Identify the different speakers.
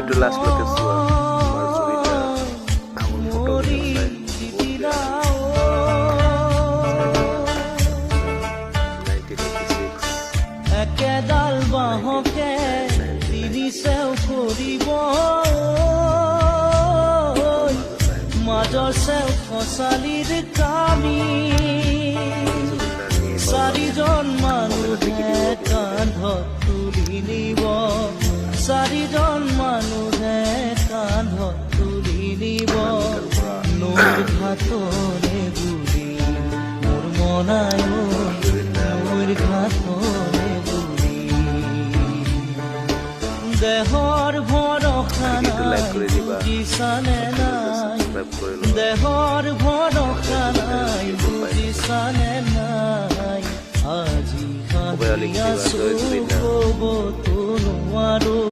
Speaker 1: ভিডিওটো লাষ্টলৈকে চোৱা আমাৰ জুবিতা আমাৰ ফটোবিলাক চাই
Speaker 2: একেডাল বাঁহকে তিনি চেও কৰিব মাজৰ চেও খচালিৰ কামি চাৰিজন মানুহে কান্ধত তুলি নিব চাৰিজন মানুহে কান্ধত তুলি নিব নৈৰ ঘাটৰে বুৰি মোৰ মনায় নৈৰ ঘাটৰে বুৰি দেহৰ ভৰসা নাই বুজিছানে নাই দেহৰ ভৰসা নাই বুজিছানে নাই আজি হাঁহি আছো ক'বতো নোৱাৰো